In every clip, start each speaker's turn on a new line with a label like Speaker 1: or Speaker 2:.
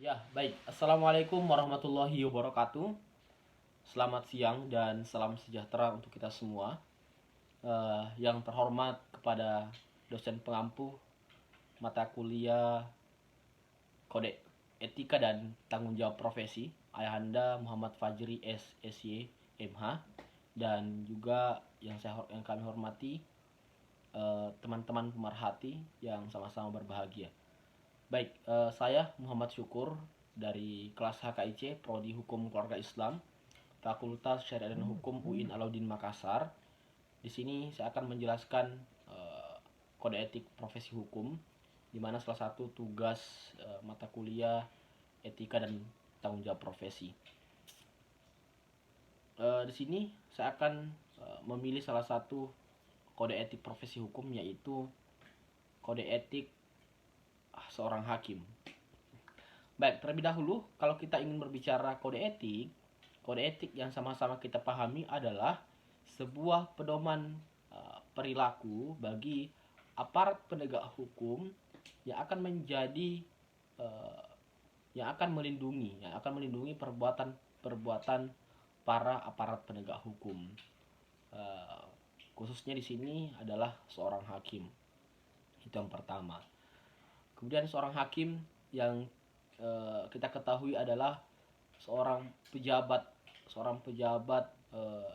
Speaker 1: Ya, baik. Assalamualaikum warahmatullahi wabarakatuh. Selamat siang dan salam sejahtera untuk kita semua. Yang terhormat kepada dosen pengampu mata kuliah Kode Etika dan Tanggung Jawab Profesi, Ayahanda Muhammad Fajri SSY MH, dan juga yang kami hormati teman-teman pemerhati yang sama-sama berbahagia. Baik, saya Muhammad Syukur dari kelas HKIC Prodi Hukum Keluarga Islam, Fakultas Syariah dan Hukum UIN Alauddin Makassar. Di sini saya akan menjelaskan kode etik profesi hukum, di mana salah satu tugas mata kuliah etika dan tanggung jawab profesi. Di sini saya akan memilih salah satu kode etik profesi hukum, yaitu kode etik seorang hakim. Baik, terlebih dahulu kalau kita ingin berbicara kode etik yang sama-sama kita pahami adalah sebuah pedoman perilaku bagi aparat penegak hukum yang akan menjadi uh, yang akan melindungi perbuatan para aparat penegak hukum. Uh, Khususnya di sini adalah seorang hakim. Itu yang pertama. Kemudian seorang hakim yang kita ketahui adalah seorang pejabat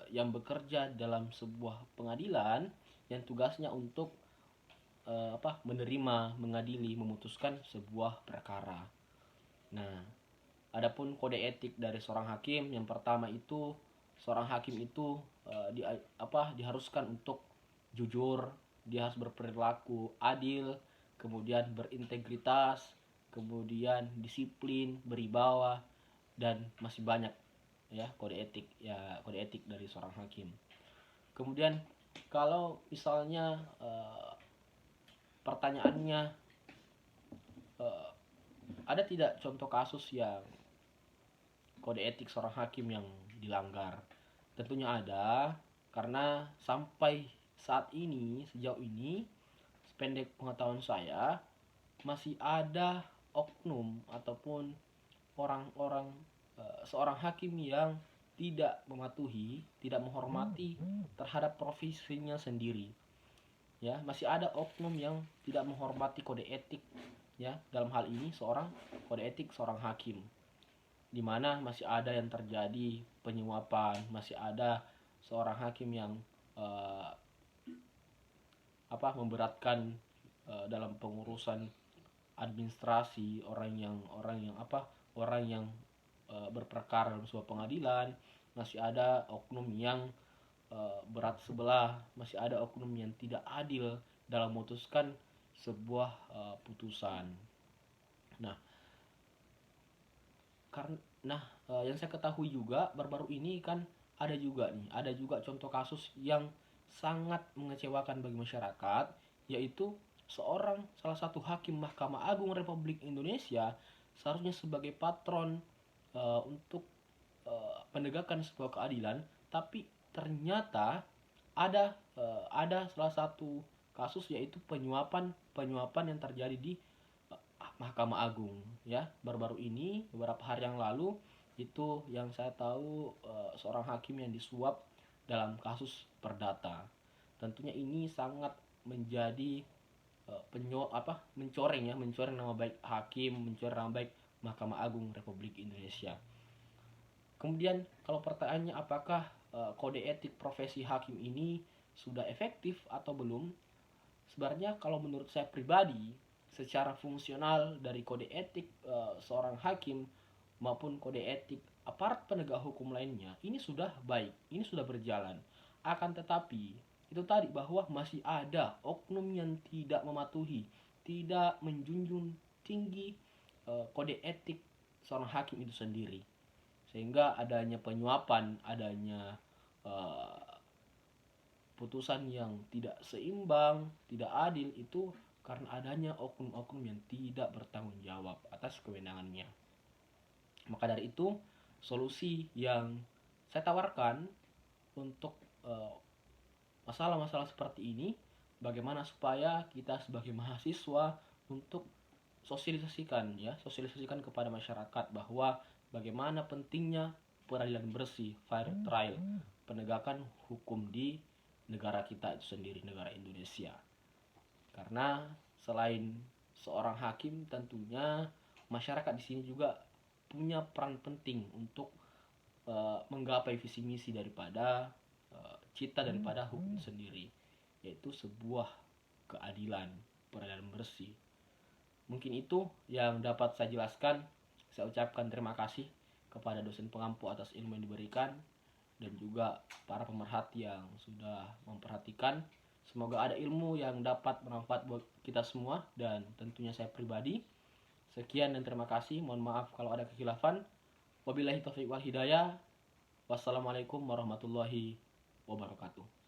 Speaker 1: yang bekerja dalam sebuah pengadilan yang tugasnya untuk menerima, mengadili, memutuskan sebuah perkara. Nah, adapun kode etik dari seorang hakim yang pertama itu, seorang hakim itu diharuskan untuk jujur, dia harus berperilaku adil, kemudian berintegritas, kemudian disiplin, beribawa, dan masih banyak ya kode etik dari seorang hakim. Kemudian kalau misalnya pertanyaannya, uh, ada tidak contoh kasus yang kode etik seorang hakim yang dilanggar? Tentunya ada, karena sampai saat ini, sejauh ini, sependek pengetahuan saya, masih ada oknum ataupun orang-orang seorang hakim yang tidak mematuhi, tidak menghormati terhadap profesinya sendiri. Ya, masih ada oknum yang tidak menghormati kode etik, ya, dalam hal ini kode etik seorang hakim, di mana masih ada yang terjadi penyuapan, masih ada seorang hakim yang uh, memberatkan dalam pengurusan administrasi orang yang berperkara dalam sebuah pengadilan. Masih ada oknum yang berat sebelah, masih ada oknum yang tidak adil dalam memutuskan sebuah putusan. Nah, karena yang saya ketahui juga baru-baru ini kan ada juga contoh kasus yang sangat mengecewakan bagi masyarakat, yaitu salah satu hakim Mahkamah Agung Republik Indonesia seharusnya sebagai patron untuk penegakan sebuah keadilan, tapi ternyata ada salah satu kasus, yaitu penyuapan yang terjadi di Mahkamah Agung, ya. Baru-baru ini, beberapa hari yang lalu, itu yang saya tahu seorang hakim yang disuap dalam kasus perdata. Tentunya ini sangat menjadi mencoreng nama baik hakim, mencoreng nama baik Mahkamah Agung Republik Indonesia. Kemudian kalau pertanyaannya apakah kode etik profesi hakim ini sudah efektif atau belum? Sebenarnya kalau menurut saya pribadi, secara fungsional dari kode etik seorang hakim maupun kode etik aparat penegak hukum lainnya, ini sudah baik, ini sudah berjalan. Akan tetapi itu tadi, bahwa masih ada oknum yang tidak mematuhi, tidak menjunjung tinggi kode etik seorang hakim itu sendiri, sehingga adanya penyuapan, adanya uh, putusan yang tidak seimbang, tidak adil, itu karena adanya oknum-oknum yang tidak bertanggung jawab atas kewenangannya. Maka dari itu, solusi yang saya tawarkan untuk masalah-masalah seperti ini, bagaimana supaya kita sebagai mahasiswa untuk sosialisasikan kepada masyarakat bahwa bagaimana pentingnya peradilan bersih, fair trial, penegakan hukum di negara kita itu sendiri, negara Indonesia. Karena selain seorang hakim, tentunya masyarakat di sini juga punya peran penting untuk menggapai visi misi daripada cita daripada hukum sendiri, yaitu sebuah keadilan, peradilan bersih. Mungkin itu yang dapat saya jelaskan. Saya ucapkan terima kasih kepada dosen pengampu atas ilmu yang diberikan, dan juga para pemerhati yang sudah memperhatikan. Semoga ada ilmu yang dapat bermanfaat buat kita semua dan tentunya saya pribadi. Sekian dan terima kasih. Mohon maaf kalau ada kekhilafan. Wabillahi taufiq wal hidayah. Wassalamualaikum warahmatullahi wabarakatuh.